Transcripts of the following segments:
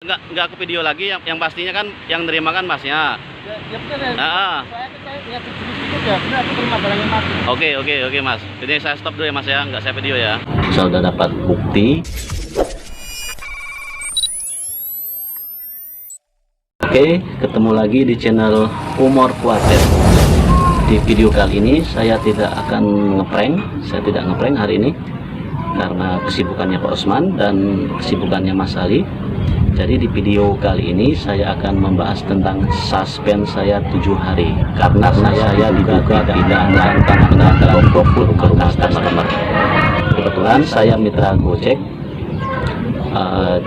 nggak ke video lagi, yang pastinya kan yang nerima kan masnya. Ya benar ya. Ah. Saya lihat sedikit ya, benar aku terima barangnya Mas. Oke Mas. Jadi saya stop dulu ya Mas ya, nggak saya video ya. Saya udah dapat bukti. Oke, ketemu lagi di channel Humor Kuartet. Di video kali ini saya tidak akan saya tidak ngeprank hari ini karena kesibukannya Pak Osman dan kesibukannya Mas Ali. Jadi di video kali ini saya akan membahas tentang suspense saya 7 hari karena saya diduga tidak mengantar GoFood ke rumah customer. Kebetulan saya mitra Gojek,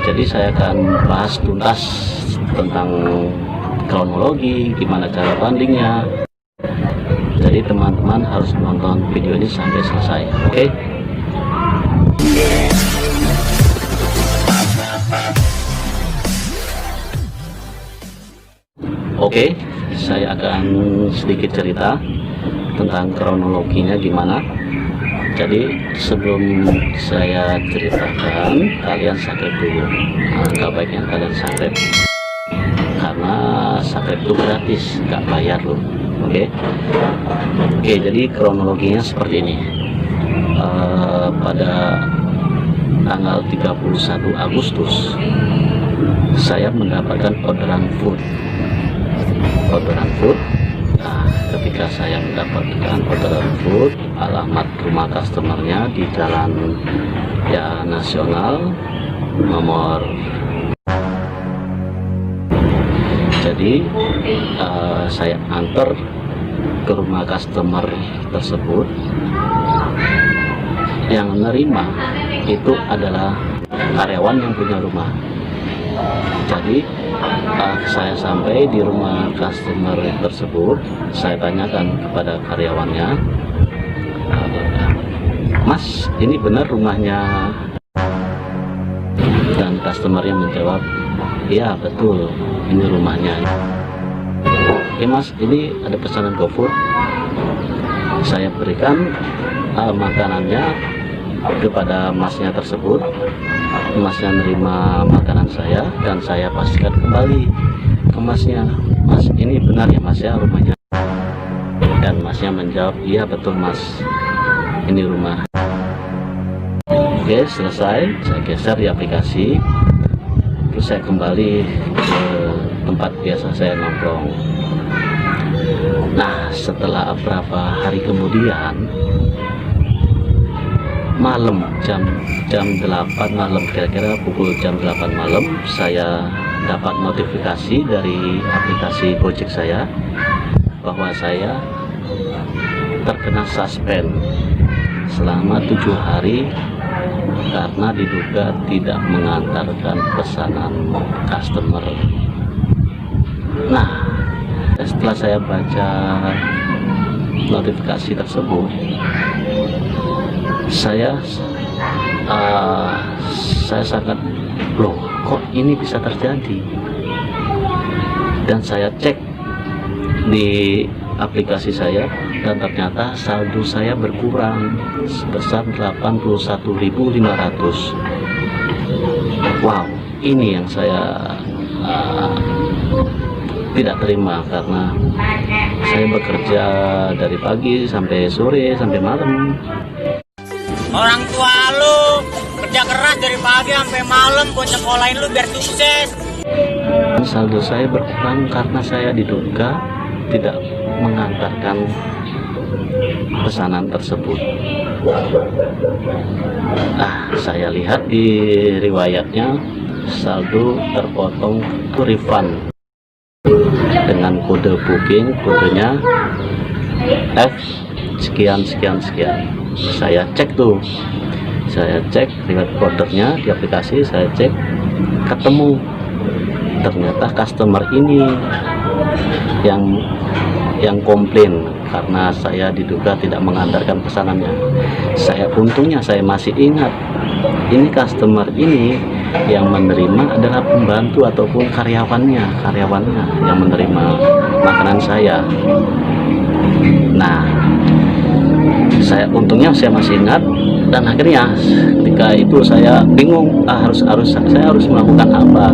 jadi saya akan bahas tuntas tentang kronologi, gimana cara bandingnya. Jadi teman-teman harus nonton video ini sampai selesai. Oke? Oke, saya akan sedikit cerita tentang kronologinya gimana. Jadi sebelum saya ceritakan, kalian subscribe dulu. Nggak baiknya kalian subscribe karena subscribe itu gratis, nggak bayar loh. Oke, jadi kronologinya seperti ini. Pada tanggal 31 Agustus saya mendapatkan orderan food. Nah, ketika saya mendapatkan orderan food, alamat rumah customernya di Jalan Ya Nasional nomor. Jadi saya antar ke rumah customer tersebut. Yang menerima itu adalah karyawan yang punya rumah. Jadi saya sampai di rumah customer tersebut, saya tanyakan kepada karyawannya, Mas, ini benar rumahnya? Dan customernya menjawab, iya betul, ini rumahnya. Oke Mas, ini ada pesanan GoFood. Saya berikan makanannya kepada masnya tersebut. Masnya nerima makanan saya dan saya pastikan kembali ke masnya, Mas, ini benar ya Mas ya rumahnya? Dan masnya menjawab, iya betul Mas, ini rumah. Oke, selesai. Saya geser di aplikasi, terus saya kembali ke tempat biasa saya nongkrong. Nah, setelah beberapa hari kemudian, malam jam 8 malam, kira-kira pukul jam 8 malam, saya dapat notifikasi dari aplikasi Gojek saya bahwa saya terkena suspend selama 7 hari karena diduga tidak mengantarkan pesanan customer. Nah, setelah saya baca notifikasi tersebut, saya sangat, loh kok ini bisa terjadi? Dan saya cek di aplikasi saya dan ternyata saldo saya berkurang sebesar 81.500. Wow, ini yang saya tidak terima karena saya bekerja dari pagi sampai sore sampai malam. Orang tua lu kerja keras dari pagi sampai malam buat sekolahin lu biar sukses. Saldo saya berkurang karena saya diduga tidak mengantarkan pesanan tersebut. Nah, saya lihat di riwayatnya saldo terpotong to refund dengan kode booking, kodenya F sekian. Saya cek riwayat ordernya di aplikasi, saya cek ketemu, ternyata customer ini yang komplain karena saya diduga tidak mengantarkan pesanannya. Untungnya saya masih ingat, ini customer ini yang menerima adalah pembantu ataupun karyawannya yang menerima makanan saya. Nah, untungnya saya masih ingat, dan akhirnya ketika itu saya bingung, saya harus melakukan apa.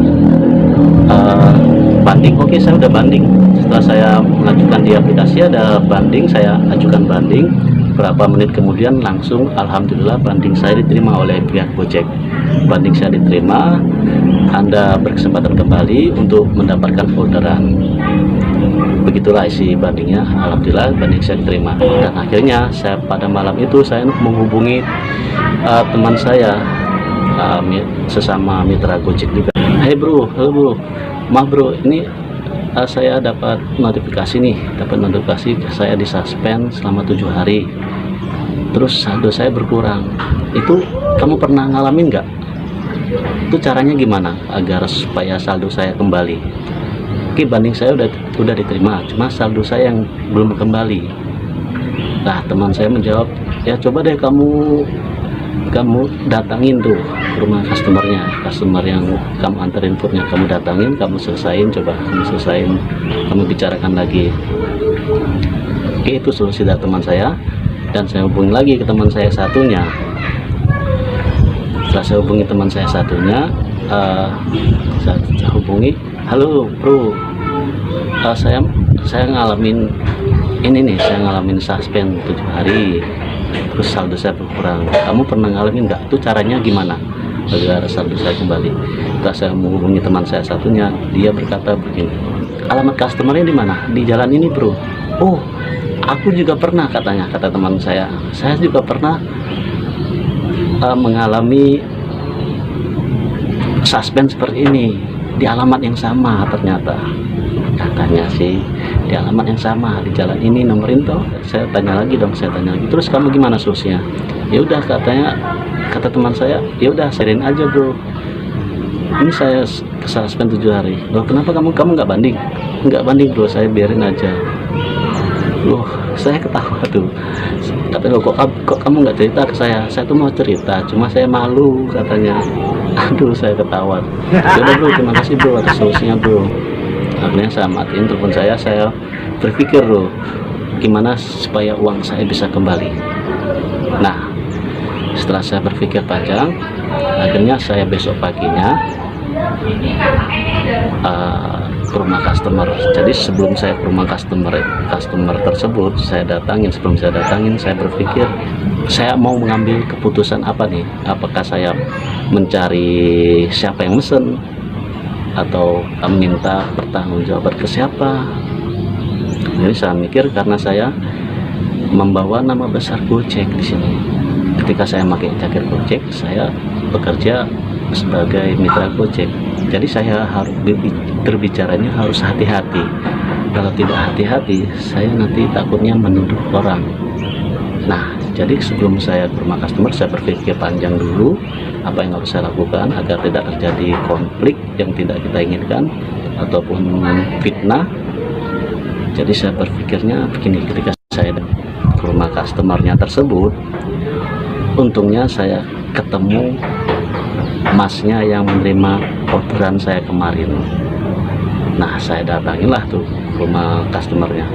banding. Oke, saya udah banding. Setelah saya mengajukan di aplikasi ada banding, saya ajukan banding. Berapa menit kemudian langsung alhamdulillah banding saya diterima oleh pihak Gojek. Banding saya diterima, Anda berkesempatan kembali untuk mendapatkan orderan. Begitulah isi bandingnya. Alhamdulillah banding saya diterima. Dan akhirnya saya pada malam itu saya menghubungi teman saya, sesama mitra Gojek juga. Hey bro, halo bro, maaf bro, ini saya dapat notifikasi saya disuspend selama 7 hari. Terus saldo saya berkurang. Itu kamu pernah ngalamin nggak? Itu caranya gimana agar supaya saldo saya kembali? Oke, banding saya udah diterima, cuma saldo saya yang belum kembali. Nah, teman saya menjawab, ya coba deh kamu datangin tuh ke rumah customer yang kamu anterin foodnya, kamu datangin, kamu selesaiin, kamu bicarakan lagi. Oke, itu solusi dari teman saya. Dan saya hubungi lagi ke teman saya satunya. Setelah saya hubungi teman saya satunya, saya hubungi, halo bro, saya ngalamin ini nih, saya ngalamin suspend 7 hari, terus saldo saya berkurang. Kamu pernah ngalamin nggak? Itu caranya gimana agar saldo saya kembali? Setelah saya menghubungi teman saya satunya, dia berkata begini, alamat customernya di mana? Di jalan ini bro. Oh, aku juga pernah, kata teman saya juga pernah mengalami suspend seperti ini di alamat yang sama. Ternyata katanya sih di alamat yang sama, di jalan ini, nomorin toh. Saya tanya lagi, terus kamu gimana solusinya? Ya udah, kata teman saya, ya udah sharein aja bro, ini saya suspend 7 hari. Loh, kenapa kamu nggak banding bro? Saya biarin aja. Loh, saya ketawa tuh. Katanya, kok kamu nggak cerita ke saya? Saya tuh mau cerita, cuma saya malu, katanya. Aduh, saya ketawa. Yaudah bro, terima kasih bro atas solusinya bro. Akhirnya saya matiin telepon saya berpikir bro, gimana supaya uang saya bisa kembali. Nah, setelah saya berpikir panjang, akhirnya saya besok paginya ke rumah customer. Jadi sebelum saya ke rumah customer tersebut, sebelum saya datangin, saya berpikir saya mau mengambil keputusan apa nih? Apakah saya mencari siapa yang mesen atau meminta pertanggungjawaban ke siapa? Jadi saya mikir, karena saya membawa nama besar Gojek di sini. Ketika saya pakai jaket Gojek, saya bekerja sebagai mitra Gojek. Jadi saya harus berbicaranya harus hati-hati. Kalau tidak hati-hati, saya nanti takutnya menuduh orang. Nah, jadi sebelum saya ke rumah customer, saya berpikir panjang dulu apa yang harus saya lakukan agar tidak terjadi konflik yang tidak kita inginkan ataupun fitnah. Jadi saya berpikirnya begini, ketika saya ke rumah customernya tersebut, untungnya saya ketemu masnya yang menerima orderan saya kemarin. Nah, saya datanginlah tuh ke rumah customernya,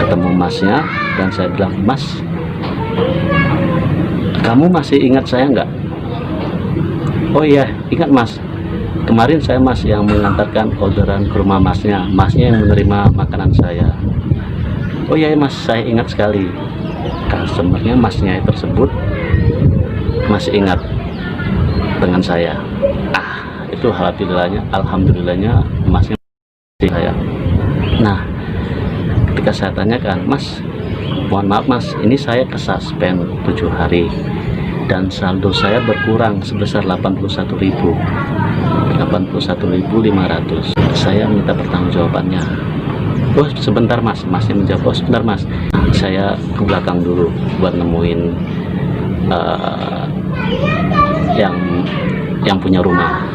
ketemu masnya, dan saya bilang, mas, kamu masih ingat saya nggak? Oh iya, ingat mas, kemarin saya mas yang mengantarkan orderan ke rumah masnya yang menerima makanan saya. Oh iya mas, saya ingat sekali. Customernya, masnya tersebut masih ingat dengan saya. Itu alhamdulillahnya masnya saya. Nah, ketika saya tanyakan, mas, mohon maaf mas, ini saya kesuspend 7 hari dan saldo saya berkurang sebesar 81.500. Saya minta pertanggungjawabannya. Oh sebentar mas, masnya menjawab, oh sebentar mas, saya ke belakang dulu buat nemuin yang punya rumah.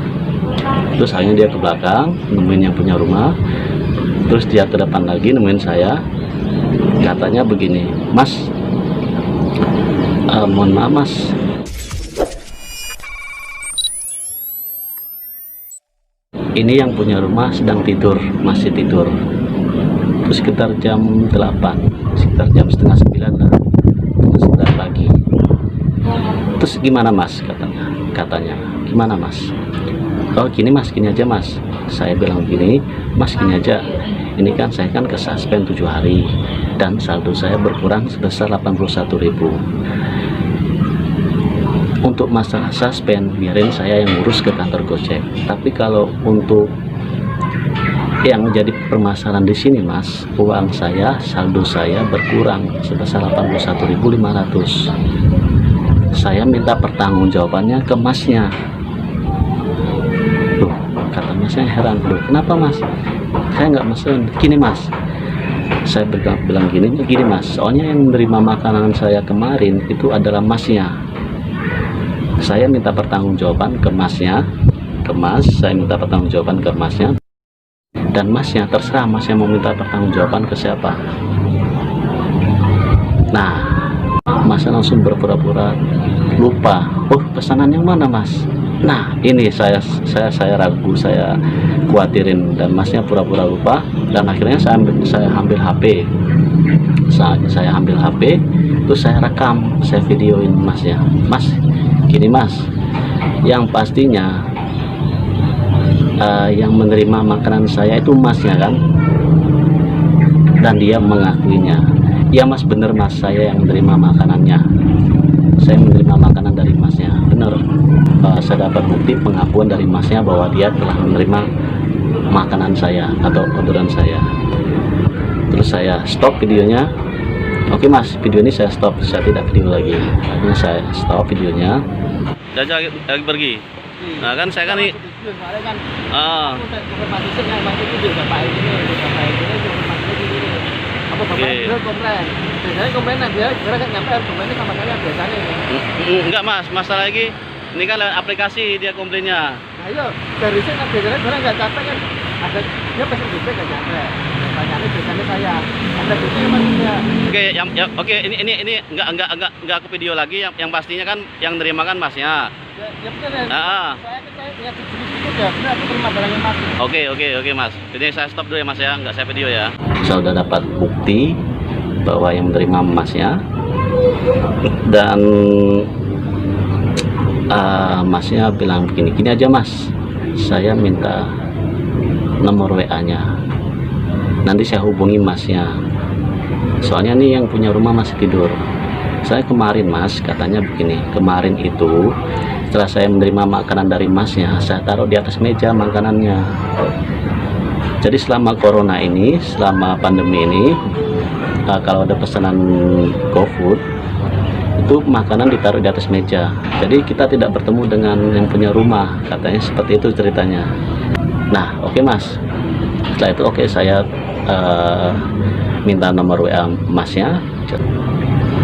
Terus akhirnya dia ke belakang nemuin yang punya rumah, terus dia ke depan lagi nemuin saya. Katanya begini, mas, mohon maaf mas, ini yang punya rumah sedang tidur, masih tidur. Terus sekitar jam 8, sekitar jam setengah 9 lah, setengah 9 pagi. Terus gimana mas, katanya gimana mas? oh gini mas, gini aja mas, saya bilang gini, mas gini aja, ini kan saya kan kesuspend 7 hari dan saldo saya berkurang sebesar 81.000. Untuk masalah suspend biarin saya yang ngurus ke kantor Gojek, tapi kalau untuk yang jadi permasalahan di sini mas, uang saya, saldo saya berkurang sebesar 81.500. saya minta pertanggungjawabannya ke masnya. Loh, kata masnya heran, loh kenapa mas, saya nggak mesen. Gini mas, saya bilang gini mas, soalnya yang menerima makanan saya kemarin itu adalah masnya. Saya minta pertanggungjawaban ke masnya, ke mas, saya minta pertanggungjawaban ke masnya, dan masnya terserah masnya mau minta pertanggungjawaban ke siapa. Nah, masnya langsung berpura-pura lupa. Oh, pesanan yang mana mas? Nah, ini saya ragu, saya khawatirin, dan masnya pura-pura lupa, dan akhirnya saya ambil HP. Saya ambil HP, terus saya rekam, saya videoin masnya. Mas, gini mas, yang pastinya yang menerima makanan saya itu masnya kan, dan dia mengakuinya. Ya mas, bener mas, saya yang menerima makanannya, saya menerima makanan dari masnya, bener. Saya dapat bukti pengakuan dari masnya bahwa dia telah menerima makanan saya atau orderan saya. Terus saya stop videonya. Oke mas, video ini saya stop, saya tidak video lagi. Akhirnya saya stop videonya. Saya lagi pergi. Nah kan saya kan ini. Enggak mas, masalah lagi. Ini kan aplikasi dia komplainnya. Nah iya, dari sini biasanya barang nggak capek kan, ada dia pasti bisa nggak capek. Pertanyaannya biasanya saya, ada juga maksudnya. Oke, ini enggak aku video lagi, yang pastinya kan yang nerima kan masnya. Ya benar ya. Saya lihat di situ ya, benar aku terima barangnya mas. Oke mas. Jadi saya stop dulu ya mas ya, nggak saya video ya. Saya sudah dapat bukti bahwa yang menerima masnya, dan masnya bilang begini, gini aja mas, saya minta nomor WA-nya, nanti saya hubungi masnya, soalnya nih yang punya rumah masih tidur. Saya kemarin mas, katanya begini, kemarin itu setelah saya menerima makanan dari masnya, saya taruh di atas meja makanannya. Jadi selama corona ini, selama pandemi ini, kalau ada pesanan GoFood itu makanan ditaruh di atas meja, jadi kita tidak bertemu dengan yang punya rumah, katanya seperti itu ceritanya. Nah oke mas, setelah itu oke, saya minta nomor WA masnya.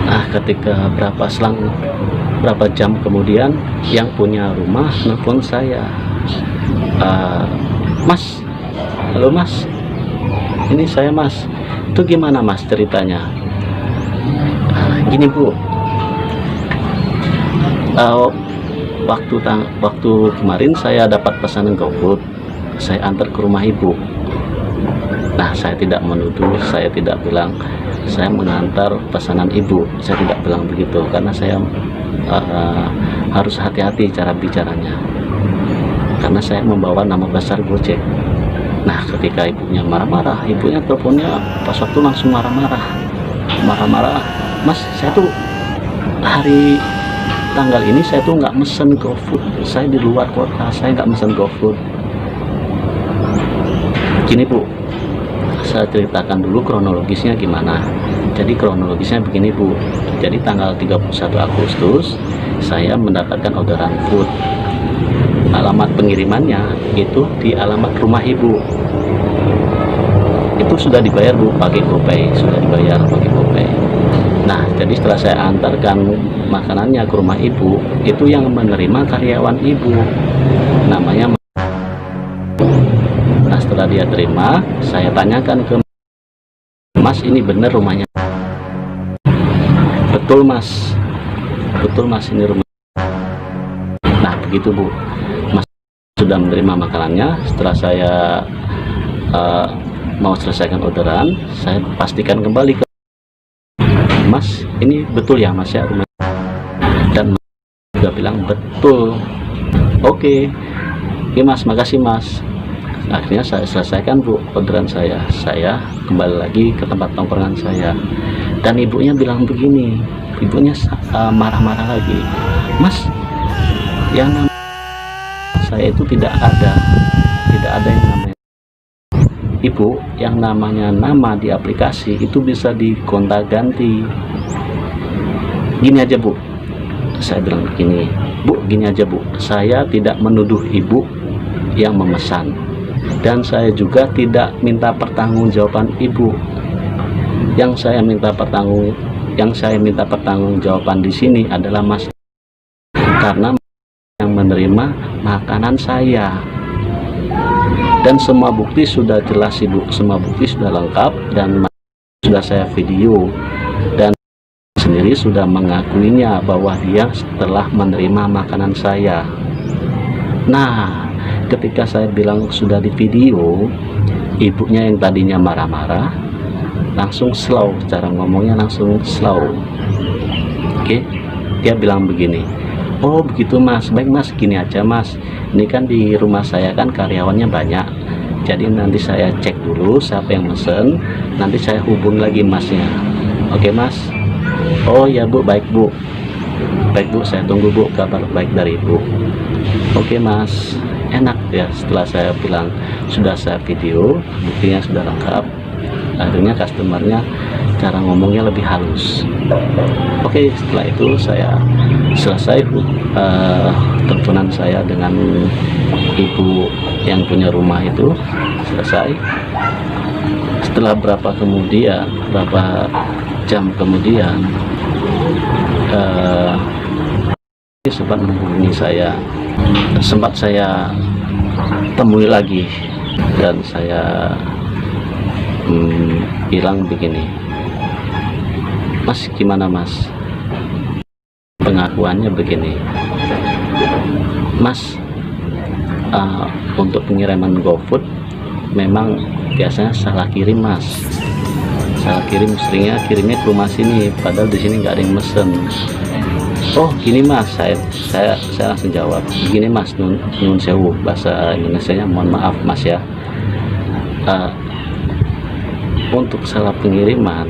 Nah ketika berapa jam kemudian yang punya rumah nelfon saya, mas, halo mas, ini saya mas, itu gimana mas ceritanya? Gini bu, waktu kemarin saya dapat pesanan GoFood, saya antar ke rumah ibu. Nah saya tidak menuduh, saya tidak bilang saya mengantar pesanan ibu, saya tidak bilang begitu, karena saya harus hati-hati cara bicaranya, karena saya membawa nama besar Gojek. Nah ketika ibunya marah-marah, ibunya teleponnya pas waktu langsung marah-marah, mas saya tuh hari tanggal ini saya tuh nggak mesen GoFood, saya di luar kota, saya nggak mesen GoFood. Gini bu, saya ceritakan dulu kronologisnya gimana. Jadi kronologisnya begini bu, jadi tanggal 31 Agustus saya mendapatkan orderan food, alamat pengirimannya itu di alamat rumah ibu. Itu sudah dibayar bu pakai GoPay, sudah dibayar pakai GoPay. Nah jadi setelah saya antarkan makanannya ke rumah ibu, itu yang menerima karyawan ibu, namanya. Nah setelah dia terima, saya tanyakan ke mas, ini bener rumahnya? Betul mas, ini rumah. Nah begitu bu, mas sudah menerima makanannya. Setelah saya mau selesaikan orderan, saya pastikan kembali ke mas, ini betul ya mas ya rumah? Dan mas juga bilang betul. Oke, Oke mas, makasih mas. Akhirnya saya selesaikan bu orderan saya kembali lagi ke tempat tongkrongan saya, dan ibunya bilang begini, ibunya marah-marah lagi, mas, yang namanya saya itu tidak ada yang namanya ibu, yang namanya nama di aplikasi itu bisa digonta-ganti. Gini aja bu, saya bilang begini, bu, gini aja bu, saya tidak menuduh ibu yang memesan, dan saya juga tidak minta pertanggungjawaban ibu. Yang saya minta pertanggungjawaban di sini adalah mas, karena yang menerima makanan saya, dan semua bukti sudah jelas ibu, semua bukti sudah lengkap, dan sudah saya video, dan sendiri sudah mengakuinya bahwa dia telah menerima makanan saya. Nah, ketika saya bilang sudah di video, ibunya yang tadinya marah-marah langsung slow, cara ngomongnya langsung slow. Oke, dia bilang begini, oh begitu mas, baik mas, gini aja mas, ini kan di rumah saya kan karyawannya banyak, jadi nanti saya cek dulu siapa yang mesen, nanti saya hubung lagi masnya. Oke mas. Oh ya bu, baik bu, saya tunggu bu kabar baik dari ibu. Oke mas. Enak ya, setelah saya bilang sudah saya video, buktinya sudah lengkap, akhirnya customernya cara ngomongnya lebih halus. Oke, setelah itu saya selesai teleponan saya dengan ibu yang punya rumah itu selesai. Setelah berapa jam kemudian sempat menghubungi saya, sempat saya temui lagi, dan saya bilang begini, mas gimana mas, pengakuannya begini, mas, untuk pengiriman GoFood memang biasanya salah kirim mas, salah kirim, seringnya kirimnya ke rumah sini, padahal di sini nggak ada yang mesen. Oh gini mas, saya langsung jawab, begini mas, nun sewu, bahasa Indonesianya mohon maaf mas ya, untuk salah pengiriman,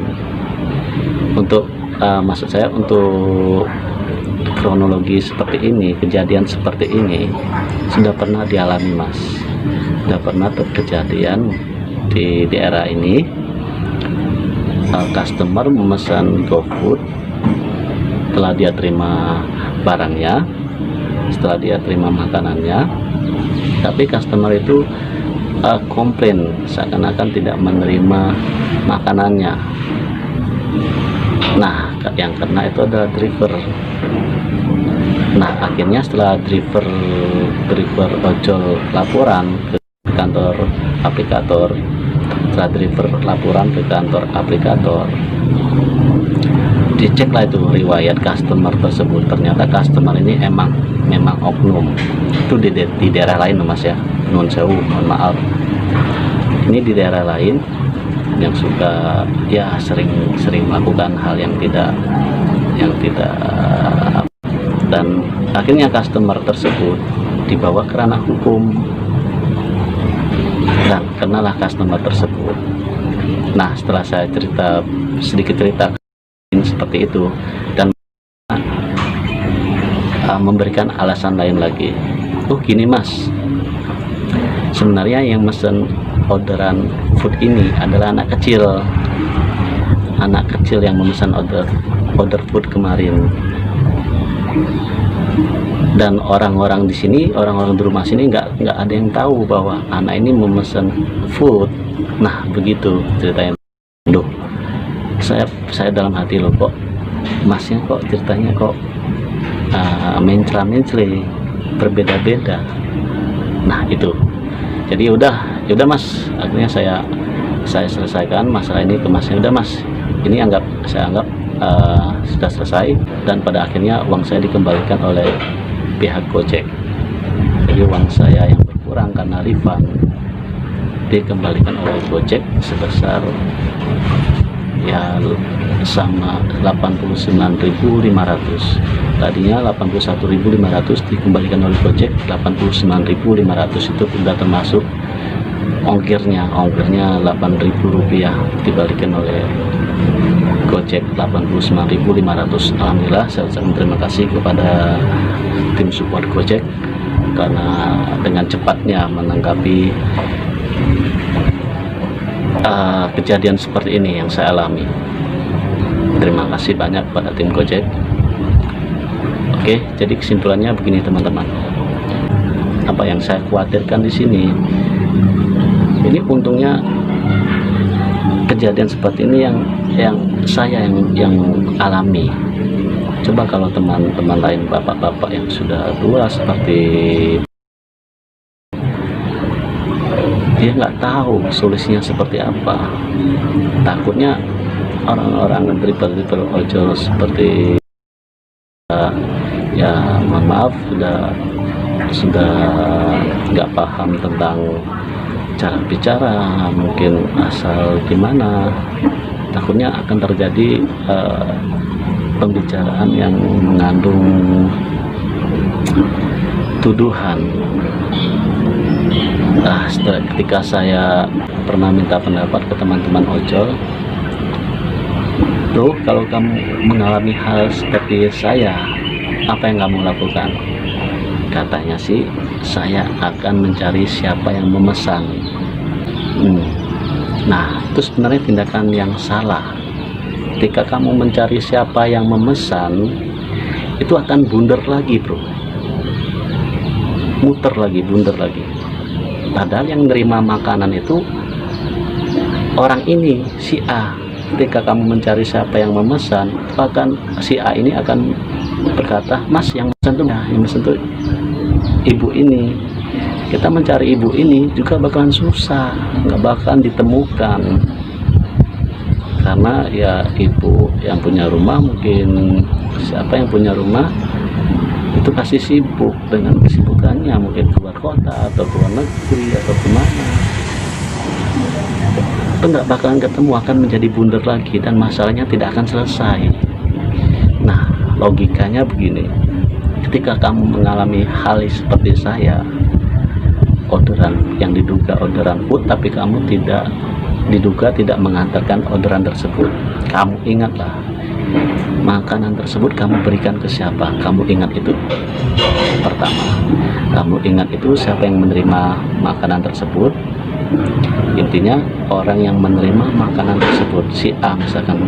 untuk maksud saya untuk kronologi seperti ini, kejadian seperti ini sudah pernah dialami mas, sudah pernah terkejadian di daerah ini. Customer memesan GoFood, setelah dia terima barangnya, setelah dia terima makanannya, tapi customer itu komplain seakan-akan tidak menerima makanannya. Nah, yang kena itu adalah driver. Nah, akhirnya setelah driver ojol laporan ke kantor aplikator, setelah driver laporan ke kantor aplikator, diceklah itu riwayat customer tersebut. Ternyata customer ini memang oknum. Itu di daerah lain mas ya, nun sewu, mohon maaf, ini di daerah lain yang suka ya sering melakukan hal yang tidak, dan akhirnya customer tersebut dibawa ke ranah hukum dan kenalah customer tersebut. Nah, setelah saya sedikit cerita seperti itu, dan memberikan alasan lain lagi, oh gini mas, sebenarnya yang mesen orderan food ini adalah anak kecil yang memesan order food kemarin, dan orang-orang di sini, orang-orang di rumah sini nggak ada yang tahu bahwa anak ini memesan food. Nah begitu ceritanya. Duh, saya dalam hati loh, kok masnya kok ceritanya kok mencela-mencela, berbeda-beda. Nah itu, jadi udah mas, akhirnya saya selesaikan masalah ini ke masnya. Udah mas, ini saya anggap sudah selesai, dan pada akhirnya uang saya dikembalikan oleh pihak Gojek. Jadi uang saya yang berkurang karena refund dikembalikan oleh Gojek sebesar ya sama 89.500. Tadinya 81.500 dikembalikan oleh Gojek 89.500, itu sudah termasuk ongkirnya 8.000 rupiah dibalikan oleh Gojek 89.500. Alhamdulillah saya ucapkan terima kasih kepada tim support Gojek karena dengan cepatnya menanggapi kejadian seperti ini yang saya alami. Terima kasih banyak pada tim Gojek. Oke, jadi kesimpulannya begini teman-teman. Apa yang saya khawatirkan di sini, ini untungnya kejadian seperti ini yang saya yang alami. Coba kalau teman-teman lain, bapak-bapak yang sudah tua seperti dia nggak tahu solusinya seperti apa. Takutnya orang-orang driver ojol seperti ya mohon maaf sudah nggak paham tentang cara bicara, mungkin asal gimana, takutnya akan terjadi pembicaraan yang mengandung tuduhan. Ketika saya pernah minta pendapat ke teman-teman ojol, bro, kalau kamu mengalami hal seperti saya, apa yang kamu lakukan? Katanya sih, saya akan mencari siapa yang memesan. Nah, itu sebenarnya tindakan yang salah. Ketika kamu mencari siapa yang memesan, itu akan blunder lagi, bro. Muter lagi, blunder lagi. Padahal yang menerima makanan itu orang ini, si A. Ketika kamu mencari siapa yang memesan, bahkan si A ini akan berkata, mas yang memesan tuh ibu ini. Kita mencari ibu ini juga bakalan susah, nggak bakalan ditemukan, karena ya ibu yang punya rumah, mungkin siapa yang punya rumah itu pasti sibuk dengan kesibukannya, mungkin keluar kota atau keluar negeri atau kemana. Itu nggak bakalan ketemu, akan menjadi blunder lagi dan masalahnya tidak akan selesai. Nah, logikanya begini, ketika kamu mengalami hal seperti saya, orderan yang diduga orderan food tapi kamu diduga tidak mengantarkan orderan tersebut, kamu ingatlah makanan tersebut kamu berikan ke siapa. Kamu ingat itu. Pertama, kamu ingat itu siapa yang menerima makanan tersebut. Intinya orang yang menerima makanan tersebut, si A misalkan,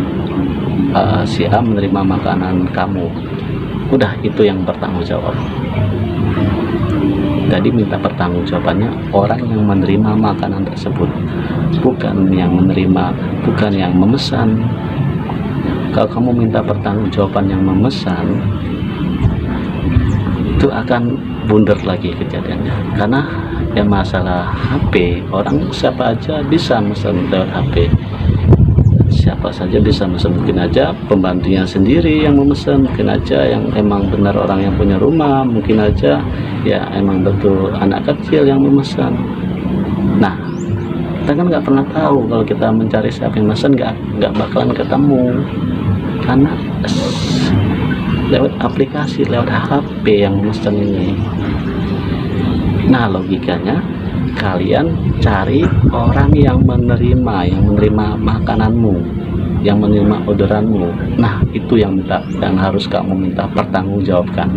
si A menerima makanan kamu, udah itu yang bertanggung jawab. Jadi minta pertanggungjawabannya orang yang menerima makanan tersebut, bukan yang menerima, bukan yang memesan. Kalau kamu minta pertanggungjawaban yang memesan, itu akan blunder lagi kejadiannya. Karena ya masalah HP, orang siapa aja bisa mesen lewat HP, siapa saja bisa mesen. Mungkin aja pembantunya sendiri yang memesan, mungkin aja yang emang benar orang yang punya rumah, mungkin aja ya emang betul anak kecil yang memesan. Nah, kita kan nggak pernah tahu. Kalau kita mencari siapa yang memesan, nggak bakalan ketemu, karena lewat aplikasi, lewat HP yang memesan ini. Nah, logikanya kalian cari orang yang menerima makananmu, yang menerima orderanmu. Nah, itu yang harus kamu minta pertanggungjawabkan.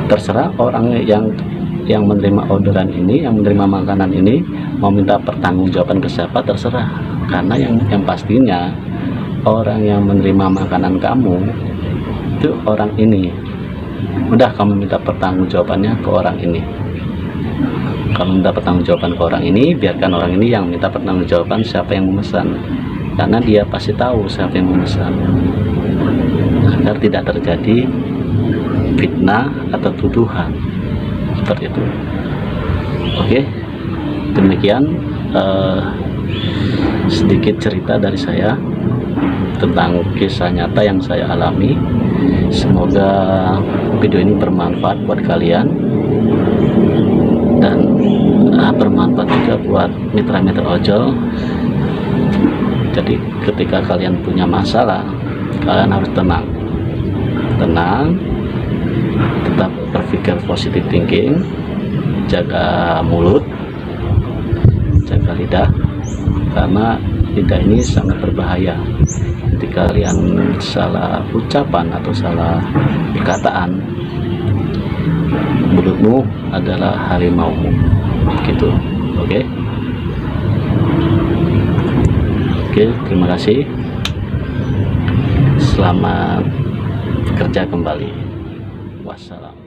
Terserah orang yang menerima orderan ini, yang menerima makanan ini, mau minta pertanggungjawaban ke siapa, terserah. Karena yang pastinya orang yang menerima makanan kamu itu orang ini. Udah, kamu minta pertanggungjawabannya ke orang ini. Kamu minta pertanggungjawaban ke orang ini, biarkan orang ini yang minta pertanggungjawaban siapa yang memesan, karena dia pasti tahu siapa yang memesan, agar tidak terjadi fitnah atau tuduhan seperti itu. Oke, demikian sedikit cerita dari saya tentang kisah nyata yang saya alami. Semoga video ini bermanfaat buat kalian dan bermanfaat juga buat mitra-mitra ojol. Jadi ketika kalian punya masalah, kalian harus tenang, tetap berpikir positive thinking, jaga mulut, jaga lidah, karena lidah ini sangat berbahaya. Ketika kalian salah ucapan atau salah perkataan, mulutmu adalah harimaumu, gitu. Oke, terima kasih. Selamat kerja kembali. Wassalam.